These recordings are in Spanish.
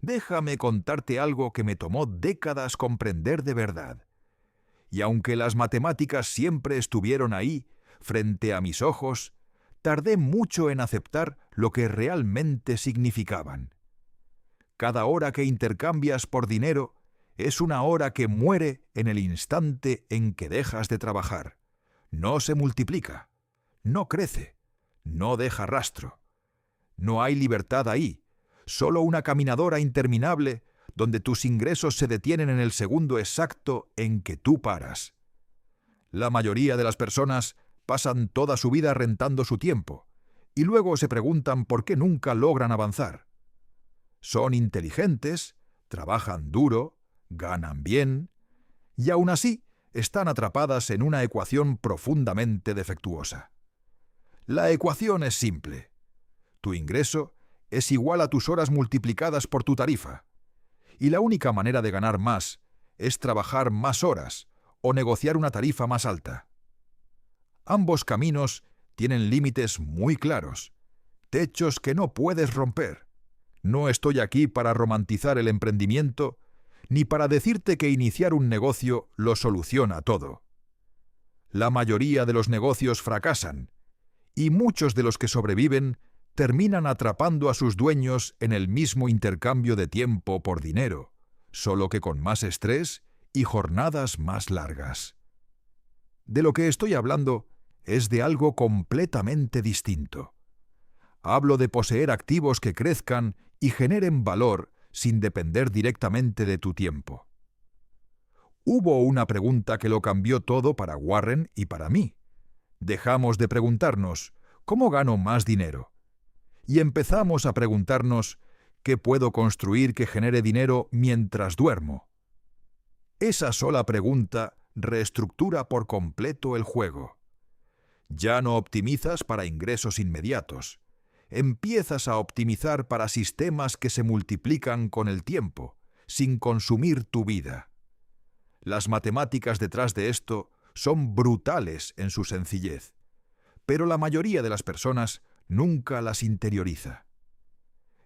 déjame contarte algo que me tomó décadas comprender de verdad. Y aunque las matemáticas siempre estuvieron ahí, frente a mis ojos, tardé mucho en aceptar lo que realmente significaban. Cada hora que intercambias por dinero es una hora que muere en el instante en que dejas de trabajar. No se multiplica, no crece, no deja rastro. No hay libertad ahí, solo una caminadora interminable donde tus ingresos se detienen en el segundo exacto en que tú paras. La mayoría de las personas pasan toda su vida rentando su tiempo y luego se preguntan por qué nunca logran avanzar. Son inteligentes, trabajan duro, ganan bien, y aún así están atrapadas en una ecuación profundamente defectuosa. La ecuación es simple. Tu ingreso es igual a tus horas multiplicadas por tu tarifa, y la única manera de ganar más es trabajar más horas o negociar una tarifa más alta. Ambos caminos tienen límites muy claros, techos que no puedes romper. No estoy aquí para romantizar el emprendimiento, ni para decirte que iniciar un negocio lo soluciona todo. La mayoría de los negocios fracasan, y muchos de los que sobreviven terminan atrapando a sus dueños en el mismo intercambio de tiempo por dinero, solo que con más estrés y jornadas más largas. De lo que estoy hablando es de algo completamente distinto. Hablo de poseer activos que crezcan y generen valor sin depender directamente de tu tiempo. Hubo una pregunta que lo cambió todo para Warren y para mí. Dejamos de preguntarnos, ¿cómo gano más dinero? Y empezamos a preguntarnos, ¿qué puedo construir que genere dinero mientras duermo? Esa sola pregunta reestructura por completo el juego. Ya no optimizas para ingresos inmediatos. Empiezas a optimizar para sistemas que se multiplican con el tiempo, sin consumir tu vida. Las matemáticas detrás de esto son brutales en su sencillez, pero la mayoría de las personas nunca las interioriza.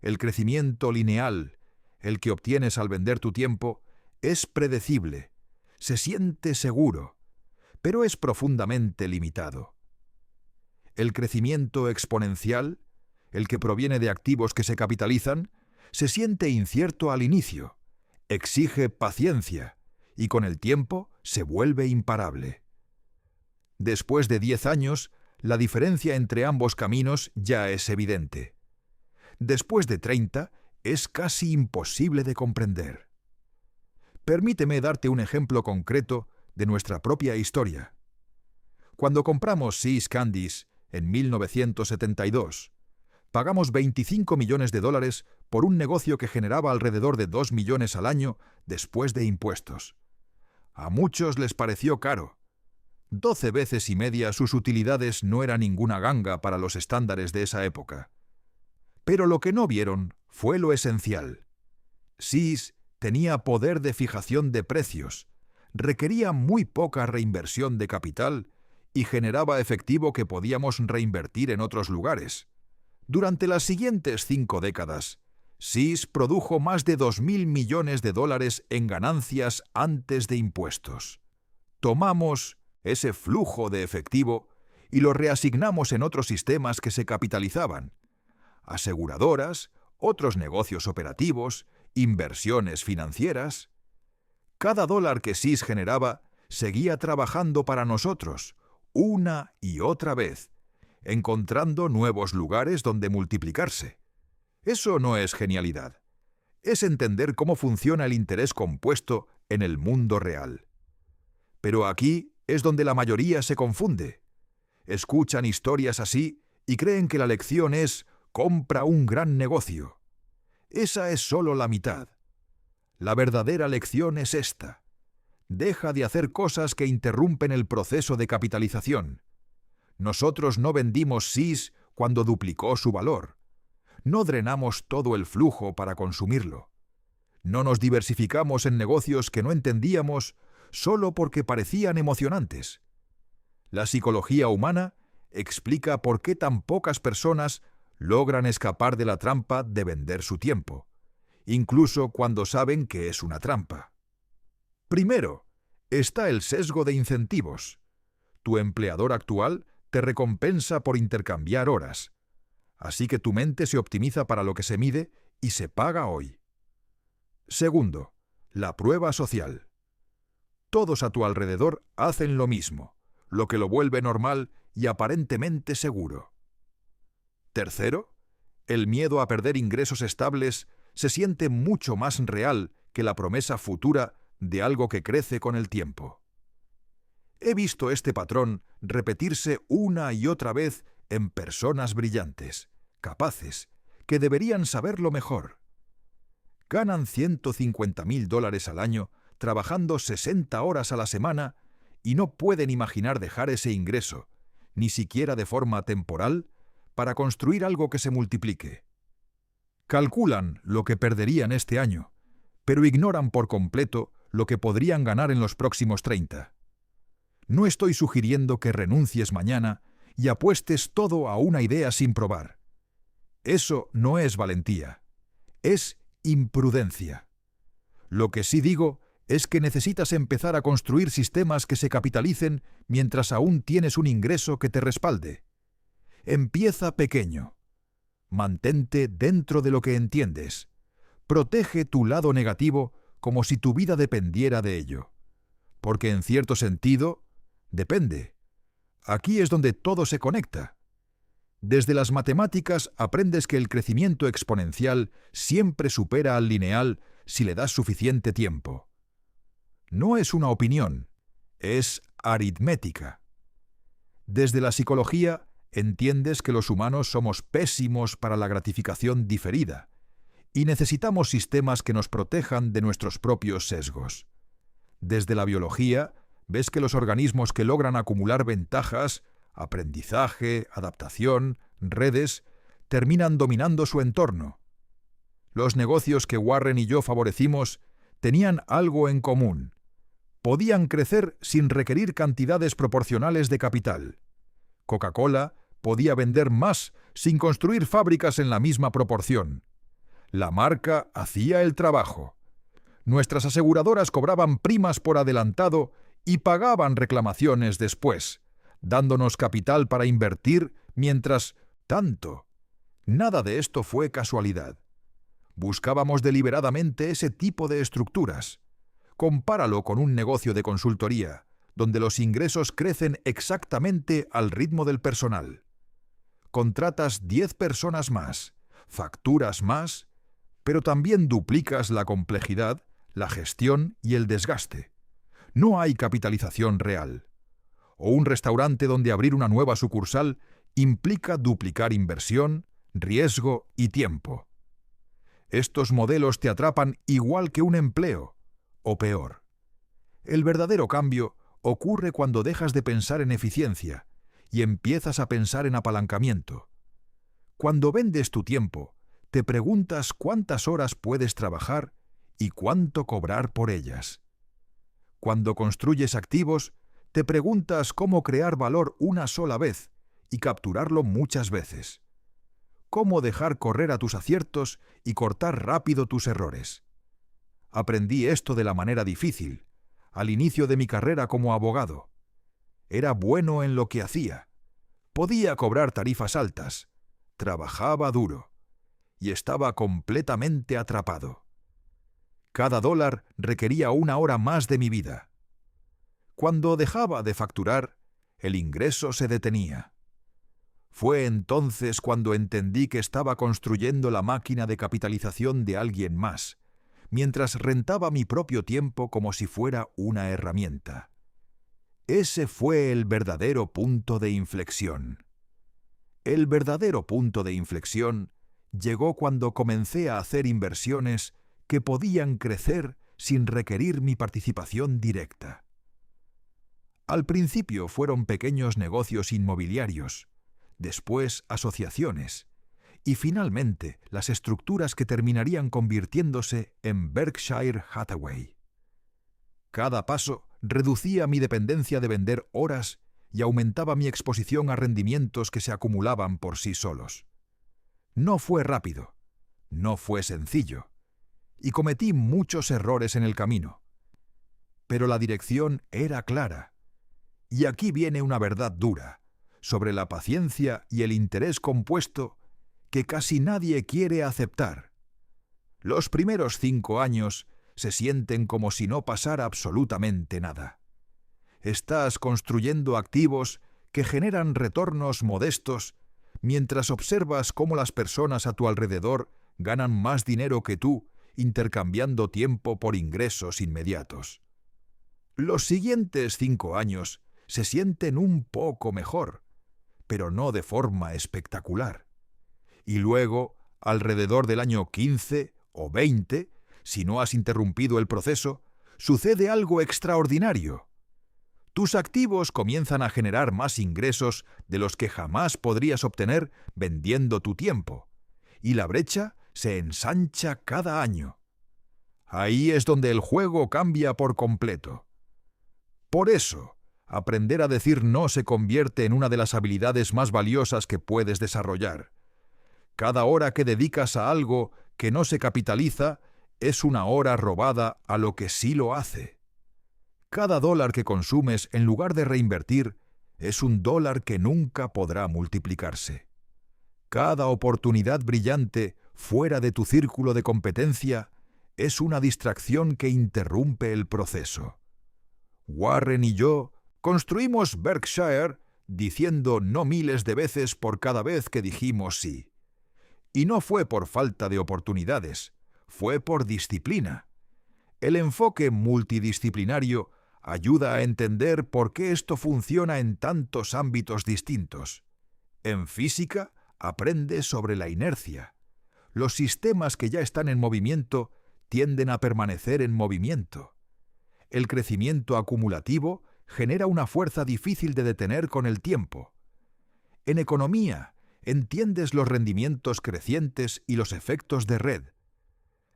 El crecimiento lineal, el que obtienes al vender tu tiempo, es predecible, se siente seguro, pero es profundamente limitado. El crecimiento exponencial, el que proviene de activos que se capitalizan, se siente incierto al inicio, exige paciencia y con el tiempo se vuelve imparable. Después de 10 años, la diferencia entre ambos caminos ya es evidente. Después de 30, es casi imposible de comprender. Permíteme darte un ejemplo concreto de nuestra propia historia. Cuando compramos See's Candies en 1972, pagamos $25 millones por un negocio que generaba alrededor de 2 millones al año después de impuestos. A muchos les pareció caro. 12 veces y media sus utilidades no era ninguna ganga para los estándares de esa época. Pero lo que no vieron fue lo esencial. See's tenía poder de fijación de precios, requería muy poca reinversión de capital y generaba efectivo que podíamos reinvertir en otros lugares. Durante las siguientes 5 décadas, See's produjo más de $2.000 millones en ganancias antes de impuestos. Tomamos ese flujo de efectivo y lo reasignamos en otros sistemas que se capitalizaban: aseguradoras, otros negocios operativos, inversiones financieras. Cada dólar que See's generaba seguía trabajando para nosotros, una y otra vez, encontrando nuevos lugares donde multiplicarse. Eso no es genialidad. Es entender cómo funciona el interés compuesto en el mundo real. Pero aquí es donde la mayoría se confunde. Escuchan historias así y creen que la lección es: compra un gran negocio. Esa es solo la mitad. La verdadera lección es esta: deja de hacer cosas que interrumpen el proceso de capitalización. Nosotros no vendimos See's cuando duplicó su valor. No drenamos todo el flujo para consumirlo. No nos diversificamos en negocios que no entendíamos solo porque parecían emocionantes. La psicología humana explica por qué tan pocas personas logran escapar de la trampa de vender su tiempo. incluso cuando saben que es una trampa. Primero, está el sesgo de incentivos. Tu empleador actual te recompensa por intercambiar horas, así que tu mente se optimiza para lo que se mide y se paga hoy. Segundo, la prueba social. Todos a tu alrededor hacen lo mismo, lo que lo vuelve normal y aparentemente seguro. Tercero, el miedo a perder ingresos estables se siente mucho más real que la promesa futura de algo que crece con el tiempo. He visto este patrón repetirse una y otra vez en personas brillantes, capaces, que deberían saberlo mejor. Ganan $150,000 al año trabajando 60 horas a la semana y no pueden imaginar dejar ese ingreso, ni siquiera de forma temporal, para construir algo que se multiplique. Calculan lo que perderían este año, pero ignoran por completo lo que podrían ganar en los próximos 30. No estoy sugiriendo que renuncies mañana y apuestes todo a una idea sin probar. Eso no es valentía, es imprudencia. Lo que sí digo es que necesitas empezar a construir sistemas que se capitalicen mientras aún tienes un ingreso que te respalde. Empieza pequeño. Mantente dentro de lo que entiendes. Protege tu lado negativo como si tu vida dependiera de ello. Porque en cierto sentido, depende. Aquí es donde todo se conecta. Desde las matemáticas aprendes que el crecimiento exponencial siempre supera al lineal si le das suficiente tiempo. No es una opinión, es aritmética. Desde la psicología entiendes que los humanos somos pésimos para la gratificación diferida y necesitamos sistemas que nos protejan de nuestros propios sesgos. Desde la biología ves que los organismos que logran acumular ventajas, aprendizaje, adaptación, redes, terminan dominando su entorno. Los negocios que Warren y yo favorecimos tenían algo en común. Podían crecer sin requerir cantidades proporcionales de capital. Coca-Cola podía vender más sin construir fábricas en la misma proporción. La marca hacía el trabajo. Nuestras aseguradoras cobraban primas por adelantado y pagaban reclamaciones después, dándonos capital para invertir mientras tanto. Nada de esto fue casualidad. Buscábamos deliberadamente ese tipo de estructuras. Compáralo con un negocio de consultoría, donde los ingresos crecen exactamente al ritmo del personal. Contratas 10 personas más, facturas más, pero también duplicas la complejidad, la gestión y el desgaste. No hay capitalización real. O un restaurante donde abrir una nueva sucursal implica duplicar inversión, riesgo y tiempo. Estos modelos te atrapan igual que un empleo, o peor. El verdadero cambio ocurre cuando dejas de pensar en eficiencia y empiezas a pensar en apalancamiento. Cuando vendes tu tiempo, te preguntas cuántas horas puedes trabajar y cuánto cobrar por ellas. Cuando construyes activos, te preguntas cómo crear valor una sola vez y capturarlo muchas veces. Cómo dejar correr a tus aciertos y cortar rápido tus errores. Aprendí esto de la manera difícil, al inicio de mi carrera como abogado. Era bueno en lo que hacía. Podía cobrar tarifas altas. Trabajaba duro. Y estaba completamente atrapado. Cada dólar requería una hora más de mi vida. Cuando dejaba de facturar, el ingreso se detenía. Fue entonces cuando entendí que estaba construyendo la máquina de capitalización de alguien más, mientras rentaba mi propio tiempo como si fuera una herramienta. Ese fue el verdadero punto de inflexión. El verdadero punto de inflexión llegó cuando comencé a hacer inversiones que podían crecer sin requerir mi participación directa. Al principio fueron pequeños negocios inmobiliarios, después asociaciones, y finalmente las estructuras que terminarían convirtiéndose en Berkshire Hathaway. Cada paso reducía mi dependencia de vender horas y aumentaba mi exposición a rendimientos que se acumulaban por sí solos. No fue rápido, no fue sencillo, y cometí muchos errores en el camino. Pero la dirección era clara. Y aquí viene una verdad dura, sobre la paciencia y el interés compuesto que casi nadie quiere aceptar. Los primeros 5 años se sienten como si no pasara absolutamente nada. Estás construyendo activos que generan retornos modestos mientras observas cómo las personas a tu alrededor ganan más dinero que tú, intercambiando tiempo por ingresos inmediatos. Los siguientes 5 años se sienten un poco mejor, pero no de forma espectacular. Y luego, alrededor del año 15 o 20, si no has interrumpido el proceso, sucede algo extraordinario. Tus activos comienzan a generar más ingresos de los que jamás podrías obtener vendiendo tu tiempo, y la brecha se ensancha cada año. Ahí es donde el juego cambia por completo. Por eso, aprender a decir no se convierte en una de las habilidades más valiosas que puedes desarrollar. Cada hora que dedicas a algo que no se capitaliza es una hora robada a lo que sí lo hace. Cada dólar que consumes en lugar de reinvertir es un dólar que nunca podrá multiplicarse. Cada oportunidad brillante fuera de tu círculo de competencia es una distracción que interrumpe el proceso. Warren y yo construimos Berkshire diciendo no miles de veces por cada vez que dijimos sí. Y no fue por falta de oportunidades, fue por disciplina. El enfoque multidisciplinario ayuda a entender por qué esto funciona en tantos ámbitos distintos. En física, aprendes sobre la inercia. Los sistemas que ya están en movimiento tienden a permanecer en movimiento. El crecimiento acumulativo genera una fuerza difícil de detener con el tiempo. En economía, entiendes los rendimientos crecientes y los efectos de red.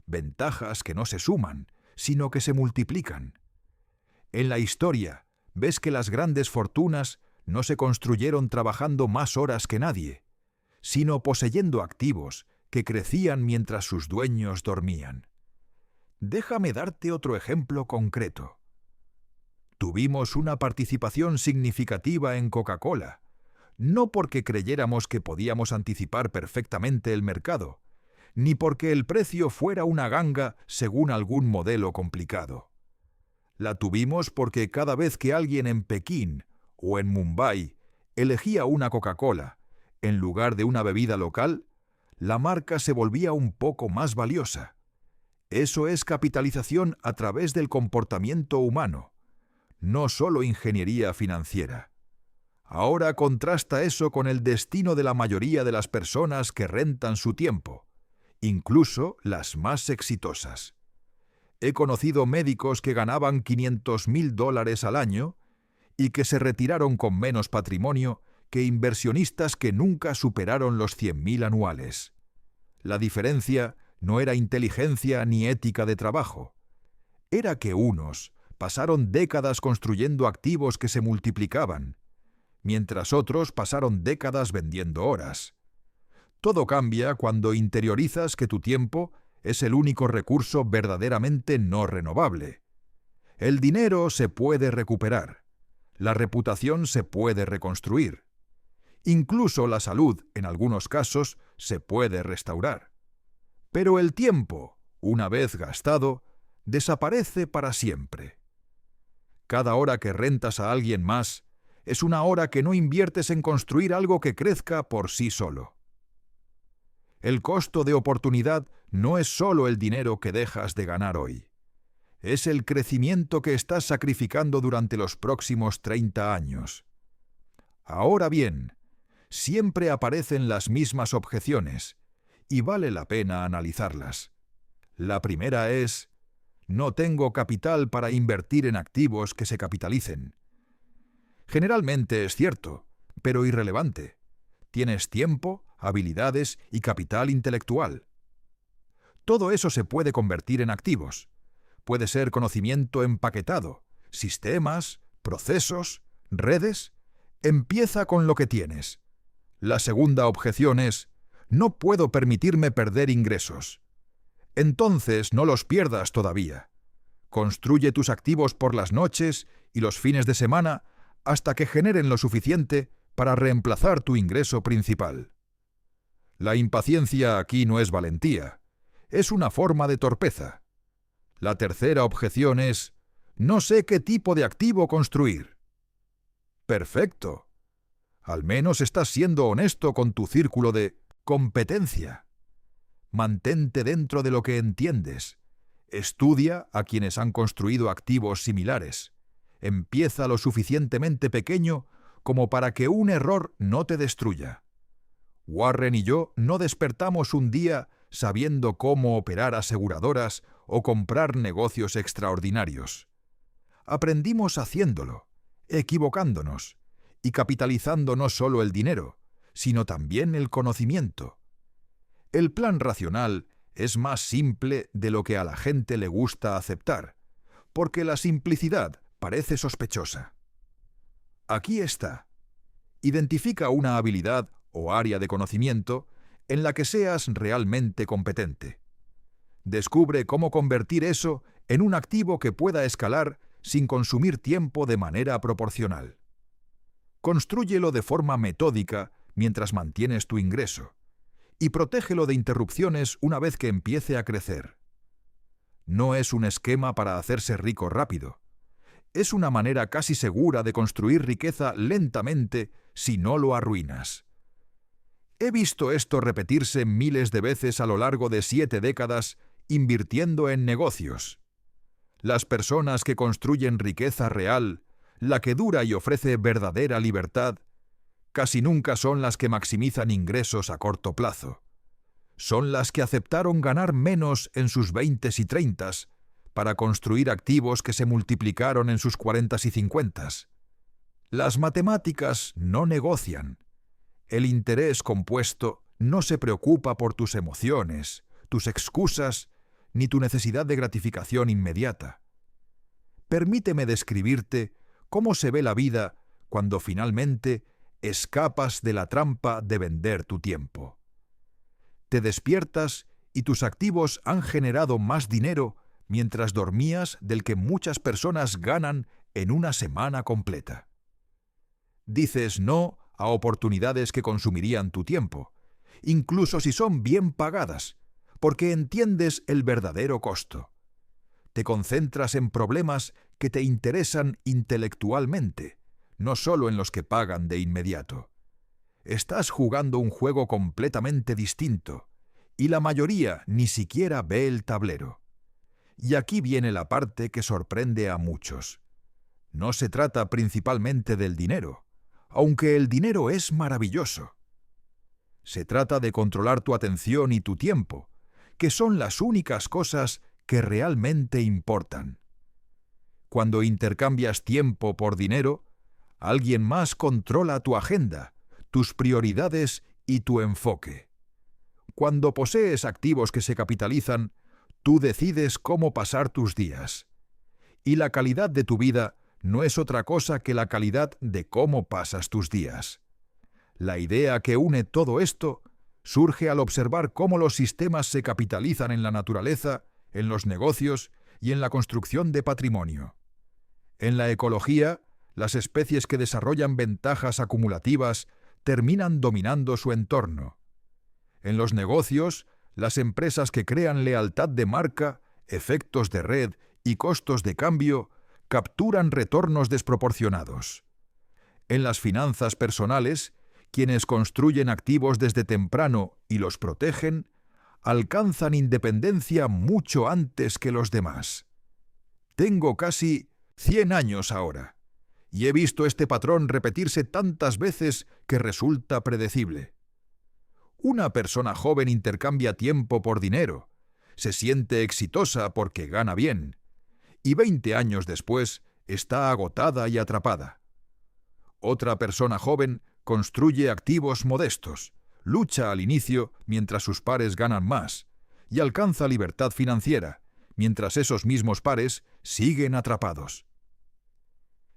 Ventajas que no se suman, sino que se multiplican. En la historia, ves que las grandes fortunas no se construyeron trabajando más horas que nadie, sino poseyendo activos que crecían mientras sus dueños dormían. Déjame darte otro ejemplo concreto. Tuvimos una participación significativa en Coca-Cola, no porque creyéramos que podíamos anticipar perfectamente el mercado, ni porque el precio fuera una ganga según algún modelo complicado. La tuvimos porque cada vez que alguien en Pekín o en Mumbai elegía una Coca-Cola en lugar de una bebida local, la marca se volvía un poco más valiosa. Eso es capitalización a través del comportamiento humano, no solo ingeniería financiera. Ahora contrasta eso con el destino de la mayoría de las personas que rentan su tiempo, incluso las más exitosas. He conocido médicos que ganaban $500,000 al año y que se retiraron con menos patrimonio que inversionistas que nunca superaron los 100,000 anuales. La diferencia no era inteligencia ni ética de trabajo. Era que unos pasaron décadas construyendo activos que se multiplicaban, mientras otros pasaron décadas vendiendo horas. Todo cambia cuando interiorizas que tu tiempo es el único recurso verdaderamente no renovable. El dinero se puede recuperar. La reputación se puede reconstruir. Incluso la salud, en algunos casos, se puede restaurar. Pero el tiempo, una vez gastado, desaparece para siempre. Cada hora que rentas a alguien más es una hora que no inviertes en construir algo que crezca por sí solo. El costo de oportunidad no es solo el dinero que dejas de ganar hoy. Es el crecimiento que estás sacrificando durante los próximos 30 años. Ahora bien, siempre aparecen las mismas objeciones, y vale la pena analizarlas. La primera es: no tengo capital para invertir en activos que se capitalicen. Generalmente es cierto, pero irrelevante. Tienes tiempo, habilidades y capital intelectual. Todo eso se puede convertir en activos. Puede ser conocimiento empaquetado, sistemas, procesos, redes. Empieza con lo que tienes. La segunda objeción es: no puedo permitirme perder ingresos. Entonces no los pierdas todavía. Construye tus activos por las noches y los fines de semana hasta que generen lo suficiente para reemplazar tu ingreso principal. La impaciencia aquí no es valentía, es una forma de torpeza. La tercera objeción es: no sé qué tipo de activo construir. Perfecto. Al menos estás siendo honesto con tu círculo de competencia. Mantente dentro de lo que entiendes. Estudia a quienes han construido activos similares. Empieza lo suficientemente pequeño como para que un error no te destruya. Warren y yo no despertamos un día sabiendo cómo operar aseguradoras o comprar negocios extraordinarios. Aprendimos haciéndolo, equivocándonos y capitalizando no solo el dinero, sino también el conocimiento. El plan racional es más simple de lo que a la gente le gusta aceptar, porque la simplicidad parece sospechosa. Aquí está. Identifica una habilidad o área de conocimiento en la que seas realmente competente. Descubre cómo convertir eso en un activo que pueda escalar sin consumir tiempo de manera proporcional. Constrúyelo de forma metódica mientras mantienes tu ingreso y protégelo de interrupciones una vez que empiece a crecer. No es un esquema para hacerse rico rápido. Es una manera casi segura de construir riqueza lentamente si no lo arruinas. He visto esto repetirse miles de veces a lo largo de 7 décadas invirtiendo en negocios. Las personas que construyen riqueza real, la que dura y ofrece verdadera libertad, casi nunca son las que maximizan ingresos a corto plazo. Son las que aceptaron ganar menos en sus 20s y 30s para construir activos que se multiplicaron en sus 40s y 50s. Las matemáticas no negocian. El interés compuesto no se preocupa por tus emociones, tus excusas, ni tu necesidad de gratificación inmediata. Permíteme describirte cómo se ve la vida cuando finalmente escapas de la trampa de vender tu tiempo. Te despiertas y tus activos han generado más dinero mientras dormías del que muchas personas ganan en una semana completa. Dices no a oportunidades que consumirían tu tiempo, incluso si son bien pagadas, porque entiendes el verdadero costo. Te concentras en problemas que te interesan intelectualmente, no solo en los que pagan de inmediato. Estás jugando un juego completamente distinto, y la mayoría ni siquiera ve el tablero. Y aquí viene la parte que sorprende a muchos. No se trata principalmente del dinero, aunque el dinero es maravilloso. Se trata de controlar tu atención y tu tiempo, que son las únicas cosas que realmente importan. Cuando intercambias tiempo por dinero, alguien más controla tu agenda, tus prioridades y tu enfoque. Cuando posees activos que se capitalizan, tú decides cómo pasar tus días. Y la calidad de tu vida no es otra cosa que la calidad de cómo pasas tus días. La idea que une todo esto surge al observar cómo los sistemas se capitalizan en la naturaleza, en los negocios y en la construcción de patrimonio. En la ecología, las especies que desarrollan ventajas acumulativas terminan dominando su entorno. En los negocios, las empresas que crean lealtad de marca, efectos de red y costos de cambio capturan retornos desproporcionados. En las finanzas personales, quienes construyen activos desde temprano y los protegen, alcanzan independencia mucho antes que los demás. Tengo casi 100 años ahora, y he visto este patrón repetirse tantas veces que resulta predecible. Una persona joven intercambia tiempo por dinero, se siente exitosa porque gana bien, y 20 años después está agotada y atrapada. Otra persona joven construye activos modestos, lucha al inicio mientras sus pares ganan más, y alcanza libertad financiera, mientras esos mismos pares siguen atrapados.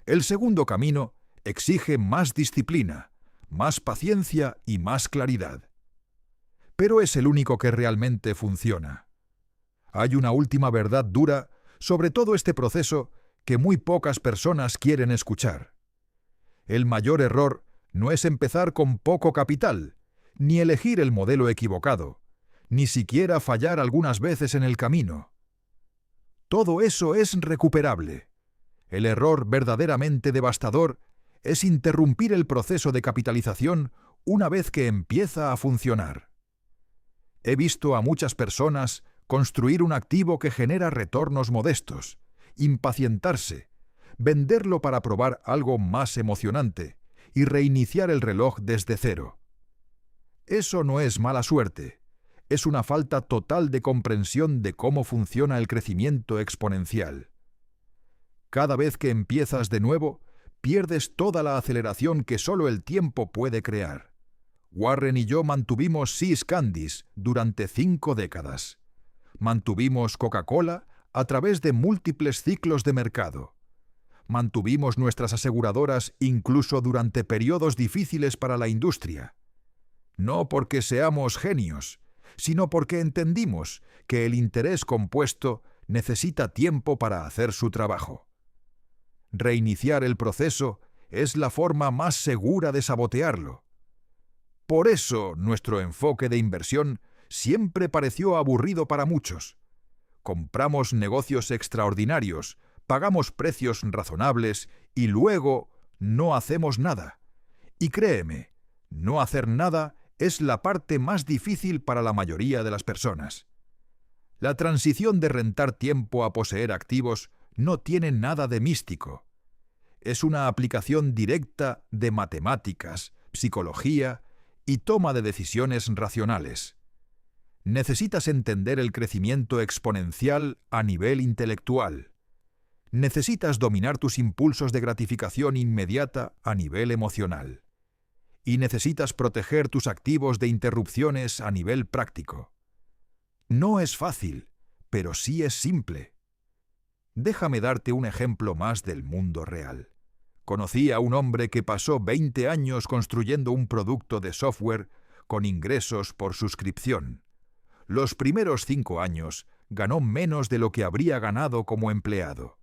El segundo camino exige más disciplina, más paciencia y más claridad. Pero es el único que realmente funciona. Hay una última verdad dura sobre todo este proceso que muy pocas personas quieren escuchar. El mayor error no es empezar con poco capital, ni elegir el modelo equivocado, ni siquiera fallar algunas veces en el camino. Todo eso es recuperable. El error verdaderamente devastador es interrumpir el proceso de capitalización una vez que empieza a funcionar. He visto a muchas personas construir un activo que genera retornos modestos, impacientarse, venderlo para probar algo más emocionante y reiniciar el reloj desde cero. Eso no es mala suerte, es una falta total de comprensión de cómo funciona el crecimiento exponencial. Cada vez que empiezas de nuevo, pierdes toda la aceleración que solo el tiempo puede crear. Warren y yo mantuvimos See's Candies durante 5 décadas. Mantuvimos Coca-Cola a través de múltiples ciclos de mercado. Mantuvimos nuestras aseguradoras incluso durante periodos difíciles para la industria. No porque seamos genios, sino porque entendimos que el interés compuesto necesita tiempo para hacer su trabajo. Reiniciar el proceso es la forma más segura de sabotearlo. Por eso nuestro enfoque de inversión siempre pareció aburrido para muchos. Compramos negocios extraordinarios, pagamos precios razonables y luego no hacemos nada. Y créeme, no hacer nada es la parte más difícil para la mayoría de las personas. La transición de rentar tiempo a poseer activos no tiene nada de místico. Es una aplicación directa de matemáticas, psicología y toma de decisiones racionales. Necesitas entender el crecimiento exponencial a nivel intelectual. Necesitas dominar tus impulsos de gratificación inmediata a nivel emocional. Y necesitas proteger tus activos de interrupciones a nivel práctico. No es fácil, pero sí es simple. Déjame darte un ejemplo más del mundo real. Conocí a un hombre que pasó 20 años construyendo un producto de software con ingresos por suscripción. Los primeros 5 años ganó menos de lo que habría ganado como empleado.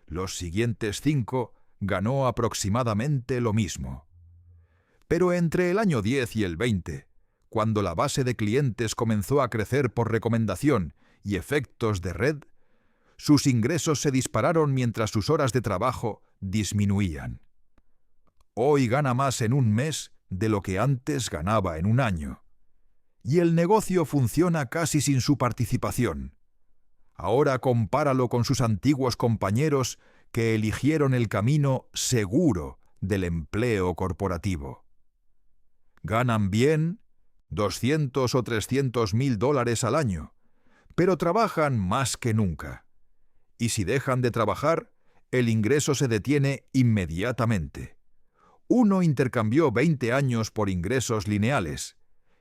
Los siguientes 5 ganó aproximadamente lo mismo. Pero entre el año 10 y el 20, cuando la base de clientes comenzó a crecer por recomendación y efectos de red, sus ingresos se dispararon mientras sus horas de trabajo disminuían. Hoy gana más en un mes de lo que antes ganaba en un año. Y el negocio funciona casi sin su participación. Ahora compáralo con sus antiguos compañeros que eligieron el camino seguro del empleo corporativo. Ganan bien, 200 o 300 mil dólares al año, pero trabajan más que nunca. Y si dejan de trabajar, el ingreso se detiene inmediatamente. Uno intercambió 20 años por ingresos lineales.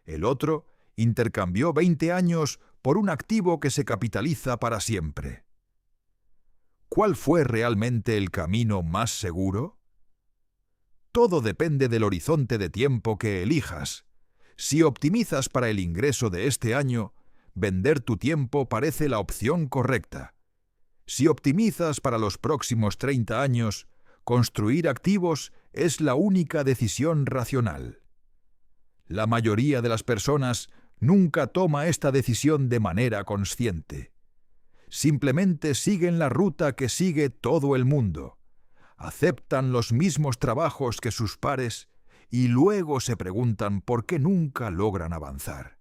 El otro intercambió 20 años por un activo que se capitaliza para siempre. ¿Cuál fue realmente el camino más seguro? Todo depende del horizonte de tiempo que elijas. Si optimizas para el ingreso de este año, vender tu tiempo parece la opción correcta. Si optimizas para los próximos 30 años, construir activos es la única decisión racional. La mayoría de las personas nunca toma esta decisión de manera consciente. Simplemente siguen la ruta que sigue todo el mundo. Aceptan los mismos trabajos que sus pares y luego se preguntan por qué nunca logran avanzar.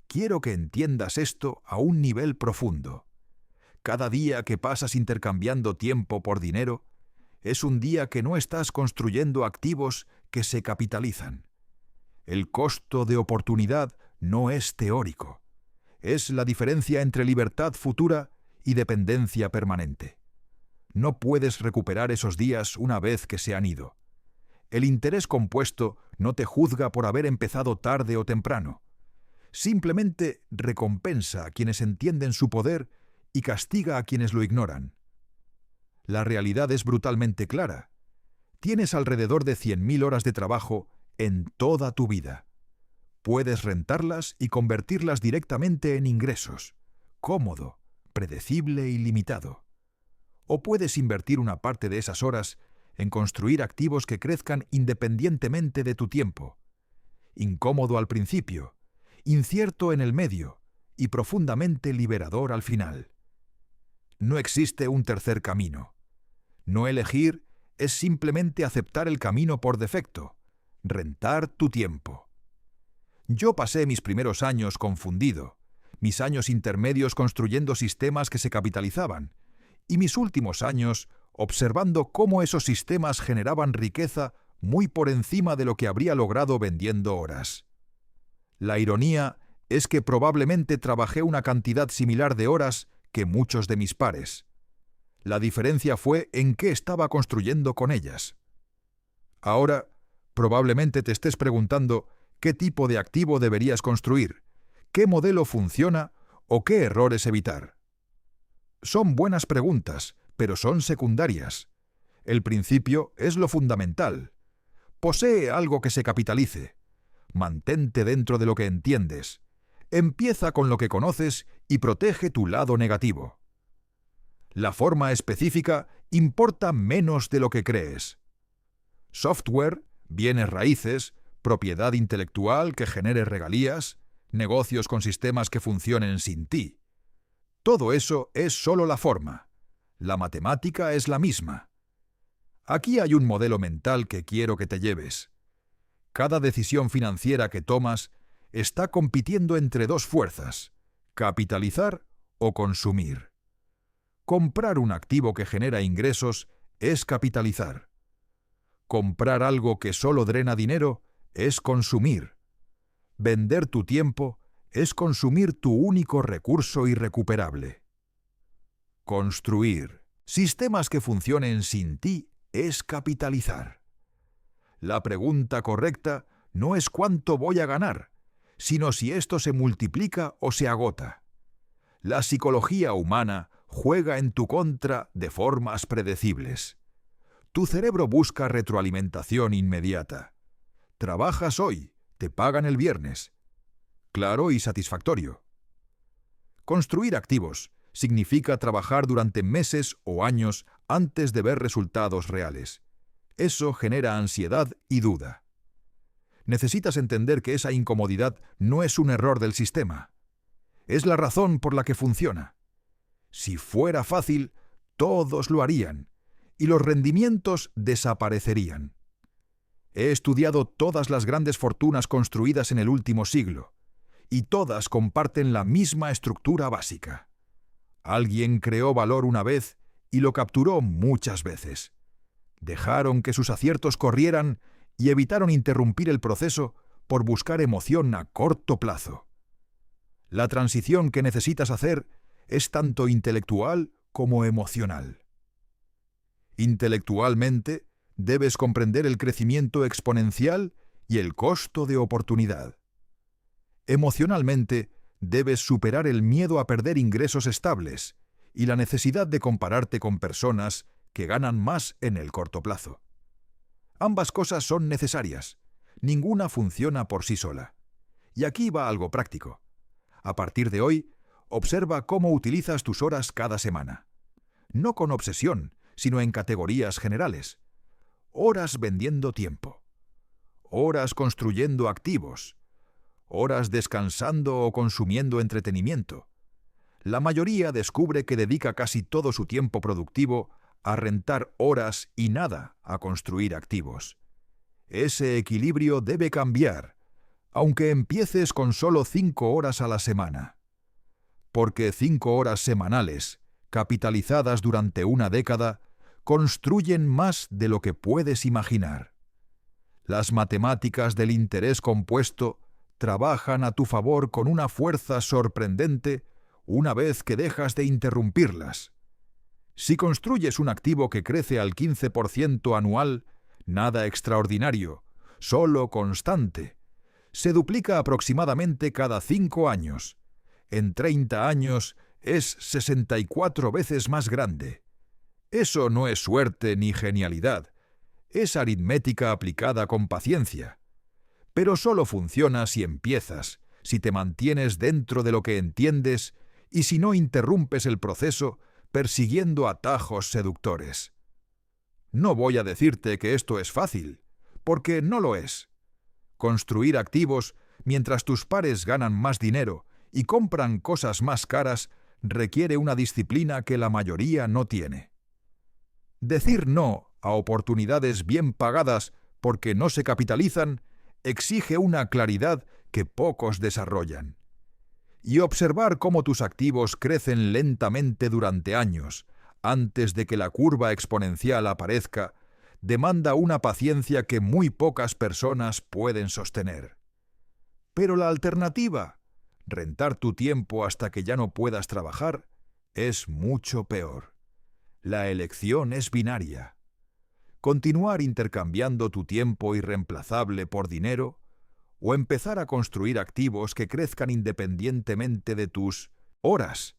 Quiero que entiendas esto a un nivel profundo. Cada día que pasas intercambiando tiempo por dinero, es un día que no estás construyendo activos que se capitalizan. El costo de oportunidad no es teórico. Es la diferencia entre libertad futura y dependencia permanente. No puedes recuperar esos días una vez que se han ido. El interés compuesto no te juzga por haber empezado tarde o temprano. Simplemente recompensa a quienes entienden su poder y castiga a quienes lo ignoran. La realidad es brutalmente clara. Tienes alrededor de 100.000 horas de trabajo en toda tu vida. Puedes rentarlas y convertirlas directamente en ingresos. cómodo, predecible y limitado. O puedes invertir una parte de esas horas en construir activos que crezcan independientemente de tu tiempo. Incómodo al principio, incierto en el medio y profundamente liberador al final. No existe un tercer camino. No elegir es simplemente aceptar el camino por defecto, rentar tu tiempo. Yo pasé mis primeros años confundido, mis años intermedios construyendo sistemas que se capitalizaban, y mis últimos años observando cómo esos sistemas generaban riqueza muy por encima de lo que habría logrado vendiendo horas. La ironía es que probablemente trabajé una cantidad similar de horas que muchos de mis pares. La diferencia fue en qué estaba construyendo con ellas. Ahora, probablemente te estés preguntando qué tipo de activo deberías construir, qué modelo funciona o qué errores evitar. Son buenas preguntas, pero son secundarias. El principio es lo fundamental. Posee algo que se capitalice. Mantente dentro de lo que entiendes. Empieza con lo que conoces y protege tu lado negativo. La forma específica importa menos de lo que crees. Software, bienes raíces, propiedad intelectual que genere regalías, negocios con sistemas que funcionen sin ti. Todo eso es solo la forma. La matemática es la misma. Aquí hay un modelo mental que quiero que te lleves. Cada decisión financiera que tomas está compitiendo entre dos fuerzas: capitalizar o consumir. Comprar un activo que genera ingresos es capitalizar. Comprar algo que solo drena dinero es consumir. Vender tu tiempo es consumir tu único recurso irrecuperable. Construir sistemas que funcionen sin ti es capitalizar. La pregunta correcta no es cuánto voy a ganar, sino si esto se multiplica o se agota. La psicología humana juega en tu contra de formas predecibles. Tu cerebro busca retroalimentación inmediata. Trabajas hoy, te pagan el viernes. Claro y satisfactorio. Construir activos significa trabajar durante meses o años antes de ver resultados reales. Eso genera ansiedad y duda. Necesitas entender que esa incomodidad no es un error del sistema. Es la razón por la que funciona. Si fuera fácil, todos lo harían, y los rendimientos desaparecerían. He estudiado todas las grandes fortunas construidas en el último siglo, y todas comparten la misma estructura básica. Alguien creó valor una vez y lo capturó muchas veces. Dejaron que sus aciertos corrieran y evitaron interrumpir el proceso por buscar emoción a corto plazo. La transición que necesitas hacer es tanto intelectual como emocional. Intelectualmente, debes comprender el crecimiento exponencial y el costo de oportunidad. Emocionalmente, debes superar el miedo a perder ingresos estables y la necesidad de compararte con personas que ganan más en el corto plazo. Ambas cosas son necesarias. Ninguna funciona por sí sola. Y aquí va algo práctico. A partir de hoy, observa cómo utilizas tus horas cada semana. No con obsesión, sino en categorías generales. Horas vendiendo tiempo. Horas construyendo activos. Horas descansando o consumiendo entretenimiento. La mayoría descubre que dedica casi todo su tiempo productivo a rentar horas y nada a construir activos. Ese equilibrio debe cambiar, aunque empieces con solo 5 horas a la semana. Porque 5 horas semanales, capitalizadas durante una década, construyen más de lo que puedes imaginar. Las matemáticas del interés compuesto trabajan a tu favor con una fuerza sorprendente una vez que dejas de interrumpirlas. Si construyes un activo que crece al 15% anual, nada extraordinario, solo constante, se duplica aproximadamente cada 5 años. En 30 años es 64 veces más grande. Eso no es suerte ni genialidad, es aritmética aplicada con paciencia. Pero solo funciona si empiezas, si te mantienes dentro de lo que entiendes y si no interrumpes el proceso persiguiendo atajos seductores. No voy a decirte que esto es fácil, porque no lo es. Construir activos mientras tus pares ganan más dinero y compran cosas más caras requiere una disciplina que la mayoría no tiene. Decir no a oportunidades bien pagadas porque no se capitalizan exige una claridad que pocos desarrollan. Y observar cómo tus activos crecen lentamente durante años, antes de que la curva exponencial aparezca, demanda una paciencia que muy pocas personas pueden sostener. Pero la alternativa, rentar tu tiempo hasta que ya no puedas trabajar, es mucho peor. La elección es binaria. Continuar intercambiando tu tiempo irreemplazable por dinero, o empezar a construir activos que crezcan independientemente de tus horas.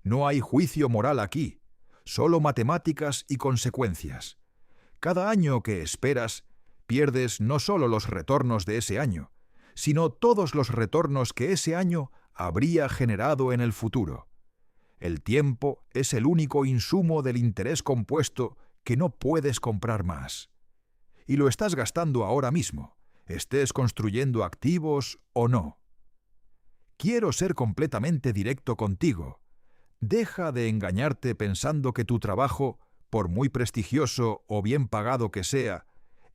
No hay juicio moral aquí, solo matemáticas y consecuencias. Cada año que esperas, pierdes no solo los retornos de ese año, sino todos los retornos que ese año habría generado en el futuro. El tiempo es el único insumo del interés compuesto que no puedes comprar más. Y lo estás gastando ahora mismo, estés construyendo activos o no. Quiero ser completamente directo contigo. Deja de engañarte pensando que tu trabajo, por muy prestigioso o bien pagado que sea,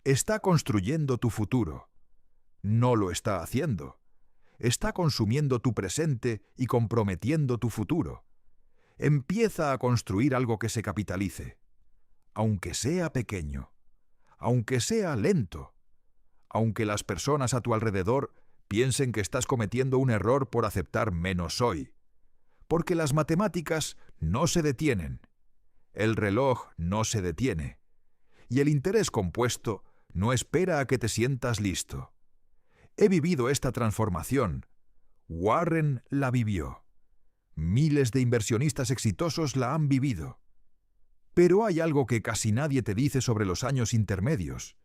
está construyendo tu futuro. No lo está haciendo. Está consumiendo tu presente y comprometiendo tu futuro. Empieza a construir algo que se capitalice, aunque sea pequeño, aunque sea lento, aunque las personas a tu alrededor piensen que estás cometiendo un error por aceptar menos hoy. Porque las matemáticas no se detienen, el reloj no se detiene, y el interés compuesto no espera a que te sientas listo. He vivido esta transformación. Warren la vivió. Miles de inversionistas exitosos la han vivido. Pero hay algo que casi nadie te dice sobre los años intermedios.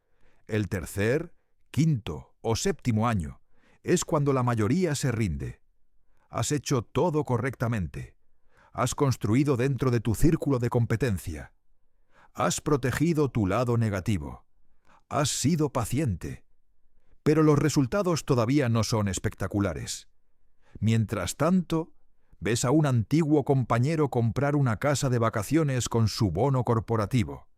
El tercer, quinto o séptimo año es cuando la mayoría se rinde. Has hecho todo correctamente. Has construido dentro de tu círculo de competencia. Has protegido tu lado negativo. Has sido paciente. Pero los resultados todavía no son espectaculares. Mientras tanto, ves a un antiguo compañero comprar una casa de vacaciones con su bono corporativo,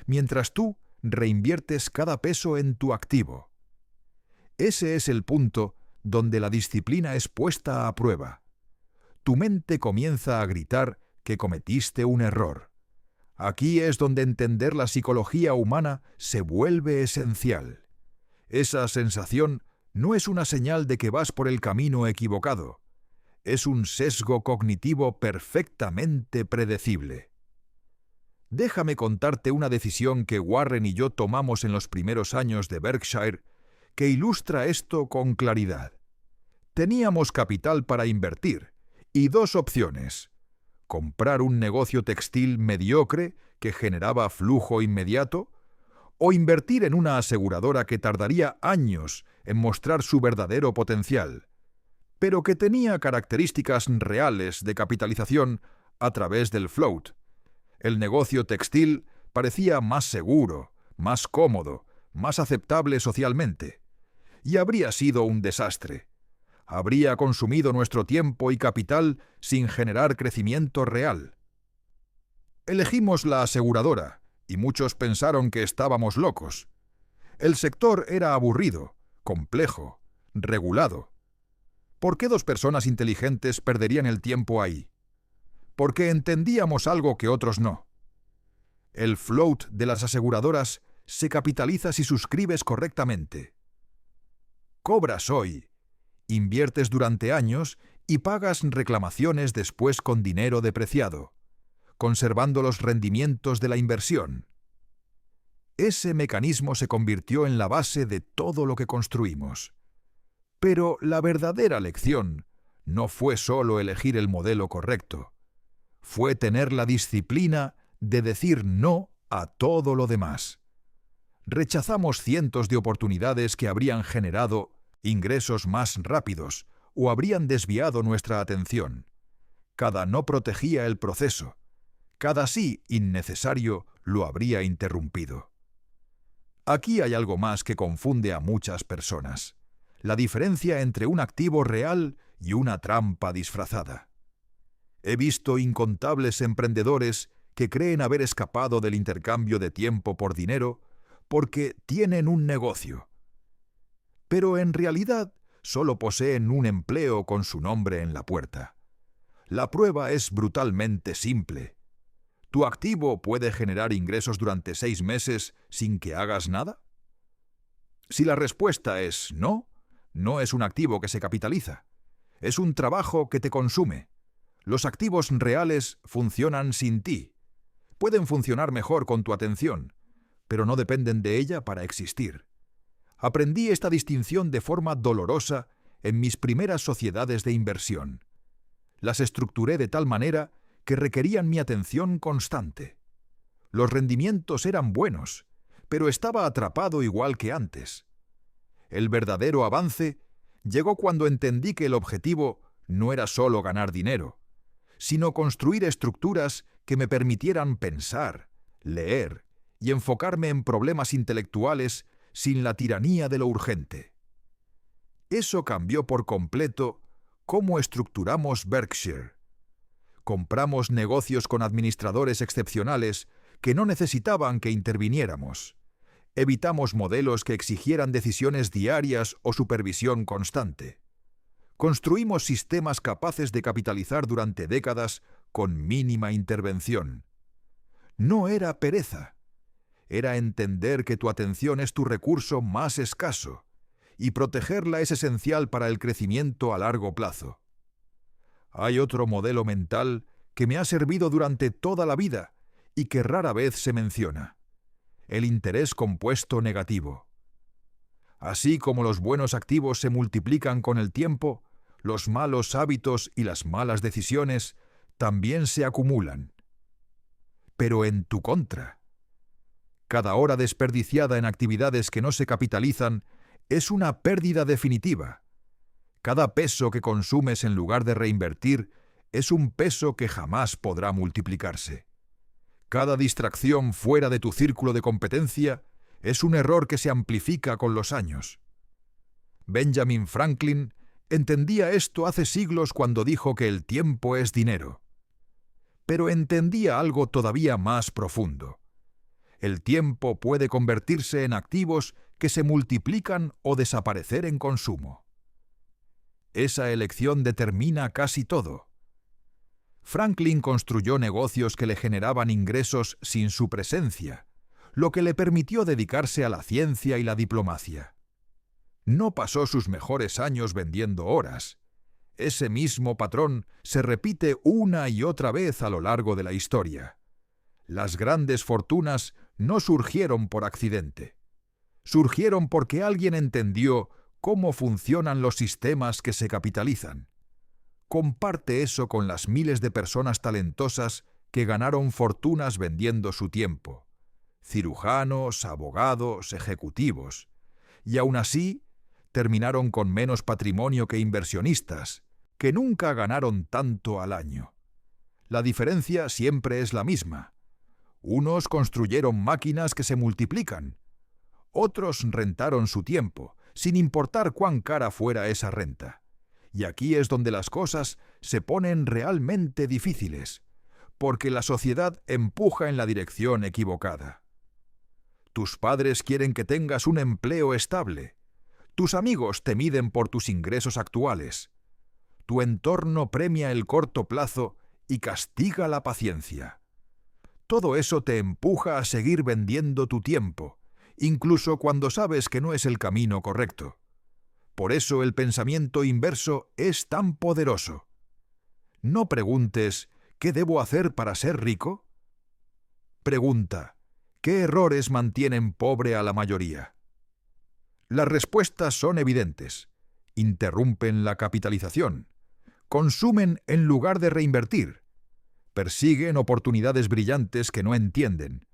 mientras tú reinviertes cada peso en tu activo. Ese es el punto donde la disciplina es puesta a prueba. Tu mente comienza a gritar que cometiste un error. Aquí es donde entender la psicología humana se vuelve esencial. Esa sensación no es una señal de que vas por el camino equivocado. Es un sesgo cognitivo perfectamente predecible. Déjame contarte una decisión que Warren y yo tomamos en los primeros años de Berkshire que ilustra esto con claridad. Teníamos capital para invertir y dos opciones: comprar un negocio textil mediocre que generaba flujo inmediato o invertir en una aseguradora que tardaría años en mostrar su verdadero potencial, pero que tenía características reales de capitalización a través del float. El negocio textil parecía más seguro, más cómodo, más aceptable socialmente. Y habría sido un desastre. Habría consumido nuestro tiempo y capital sin generar crecimiento real. Elegimos la aseguradora, y muchos pensaron que estábamos locos. El sector era aburrido, complejo, regulado. ¿Por qué dos personas inteligentes perderían el tiempo ahí? Porque entendíamos algo que otros no. El float de las aseguradoras se capitaliza si suscribes correctamente. Cobras hoy, inviertes durante años y pagas reclamaciones después con dinero depreciado, conservando los rendimientos de la inversión. Ese mecanismo se convirtió en la base de todo lo que construimos. Pero la verdadera lección no fue solo elegir el modelo correcto, fue tener la disciplina de decir no a todo lo demás. Rechazamos cientos de oportunidades que habrían generado ingresos más rápidos o habrían desviado nuestra atención. cada no protegía el proceso, cada sí innecesario lo habría interrumpido. Aquí hay algo más que confunde a muchas personas: la diferencia entre un activo real y una trampa disfrazada. He visto incontables emprendedores que creen haber escapado del intercambio de tiempo por dinero porque tienen un negocio, pero en realidad solo poseen un empleo con su nombre en la puerta. La prueba es brutalmente simple. ¿Tu activo puede generar ingresos durante 6 meses sin que hagas nada? Si la respuesta es no, no es un activo que se capitaliza. Es un trabajo que te consume. Los activos reales funcionan sin ti. Pueden funcionar mejor con tu atención, pero no dependen de ella para existir. Aprendí esta distinción de forma dolorosa en mis primeras sociedades de inversión. Las estructuré de tal manera que requerían mi atención constante. Los rendimientos eran buenos, pero estaba atrapado igual que antes. El verdadero avance llegó cuando entendí que el objetivo no era solo ganar dinero, sino construir estructuras que me permitieran pensar, leer y enfocarme en problemas intelectuales sin la tiranía de lo urgente. Eso cambió por completo cómo estructuramos Berkshire. Compramos negocios con administradores excepcionales que no necesitaban que interviniéramos. Evitamos modelos que exigieran decisiones diarias o supervisión constante. Construimos sistemas capaces de capitalizar durante décadas con mínima intervención. No era pereza. Era entender que tu atención es tu recurso más escaso, y protegerla es esencial para el crecimiento a largo plazo. Hay otro modelo mental que me ha servido durante toda la vida y que rara vez se menciona: el interés compuesto negativo. Así como los buenos activos se multiplican con el tiempo, los malos hábitos y las malas decisiones también se acumulan. Pero en tu contra. Cada hora desperdiciada en actividades que no se capitalizan es una pérdida definitiva. Cada peso que consumes en lugar de reinvertir es un peso que jamás podrá multiplicarse. Cada distracción fuera de tu círculo de competencia es un error que se amplifica con los años. Benjamin Franklin entendía esto hace siglos cuando dijo que el tiempo es dinero. Pero entendía algo todavía más profundo. El tiempo puede convertirse en activos que se multiplican o desaparecer en consumo. Esa elección determina casi todo. Franklin construyó negocios que le generaban ingresos sin su presencia, lo que le permitió dedicarse a la ciencia y la diplomacia. No pasó sus mejores años vendiendo horas. Ese mismo patrón se repite una y otra vez a lo largo de la historia. Las grandes fortunas no surgieron por accidente. Surgieron porque alguien entendió cómo funcionan los sistemas que se capitalizan. Comparte eso con las miles de personas talentosas que ganaron fortunas vendiendo su tiempo. Cirujanos, abogados, ejecutivos. Y aún así, terminaron con menos patrimonio que inversionistas, que nunca ganaron tanto al año. La diferencia siempre es la misma. Unos construyeron máquinas que se multiplican. Otros rentaron su tiempo, sin importar cuán cara fuera esa renta. Y aquí es donde las cosas se ponen realmente difíciles, porque la sociedad empuja en la dirección equivocada. Tus padres quieren que tengas un empleo estable. Tus amigos te miden por tus ingresos actuales. Tu entorno premia el corto plazo y castiga la paciencia. Todo eso te empuja a seguir vendiendo tu tiempo, incluso cuando sabes que no es el camino correcto. Por eso el pensamiento inverso es tan poderoso. No preguntes, ¿qué debo hacer para ser rico? Pregunta, ¿qué errores mantienen pobre a la mayoría? Las respuestas son evidentes. Interrumpen la capitalización. Consumen en lugar de reinvertir. Persiguen oportunidades brillantes que no entienden.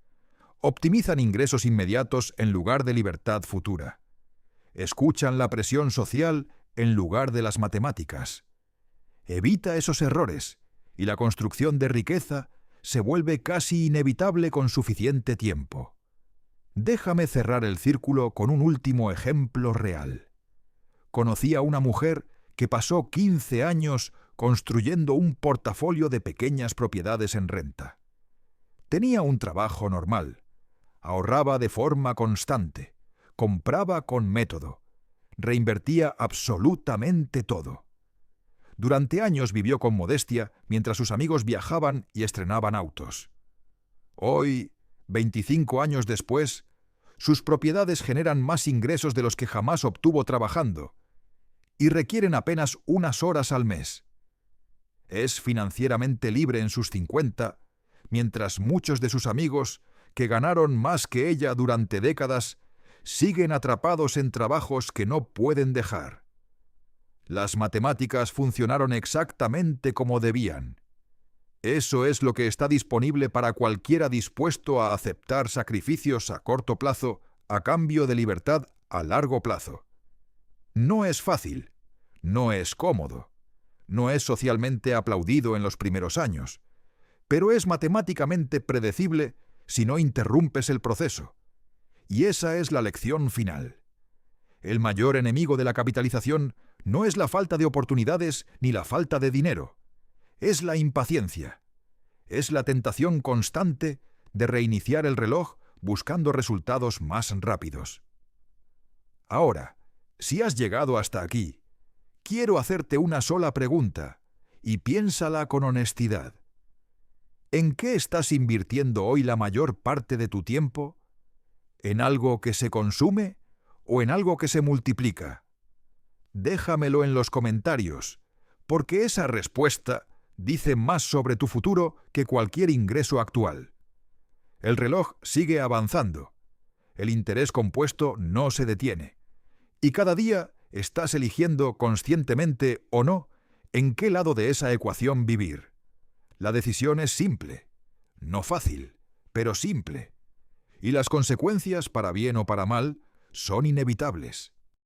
Optimizan ingresos inmediatos en lugar de libertad futura. Escuchan la presión social en lugar de las matemáticas. Evita esos errores y la construcción de riqueza se vuelve casi inevitable con suficiente tiempo. Déjame cerrar el círculo con un último ejemplo real. Conocí a una mujer que pasó 15 años construyendo un portafolio de pequeñas propiedades en renta. Tenía un trabajo normal, ahorraba de forma constante, compraba con método, reinvertía absolutamente todo. Durante años vivió con modestia mientras sus amigos viajaban y estrenaban autos. Hoy, 25 años después, sus propiedades generan más ingresos de los que jamás obtuvo trabajando y requieren apenas unas horas al mes. Es financieramente libre en sus 50, mientras muchos de sus amigos, que ganaron más que ella durante décadas, siguen atrapados en trabajos que no pueden dejar. Las matemáticas funcionaron exactamente como debían. Eso es lo que está disponible para cualquiera dispuesto a aceptar sacrificios a corto plazo a cambio de libertad a largo plazo. No es fácil, no es cómodo, no es socialmente aplaudido en los primeros años, pero es matemáticamente predecible si no interrumpes el proceso. Y esa es la lección final. El mayor enemigo de la capitalización no es la falta de oportunidades ni la falta de dinero. Es la impaciencia. Es la tentación constante de reiniciar el reloj buscando resultados más rápidos. Ahora, si has llegado hasta aquí, quiero hacerte una sola pregunta, y piénsala con honestidad. ¿En qué estás invirtiendo hoy la mayor parte de tu tiempo? ¿En algo que se consume o en algo que se multiplica? Déjamelo en los comentarios, porque esa respuesta dice más sobre tu futuro que cualquier ingreso actual. El reloj sigue avanzando. El interés compuesto no se detiene. Y cada día estás eligiendo conscientemente o no en qué lado de esa ecuación vivir. La decisión es simple, no fácil, pero simple. Y las consecuencias, para bien o para mal, son inevitables.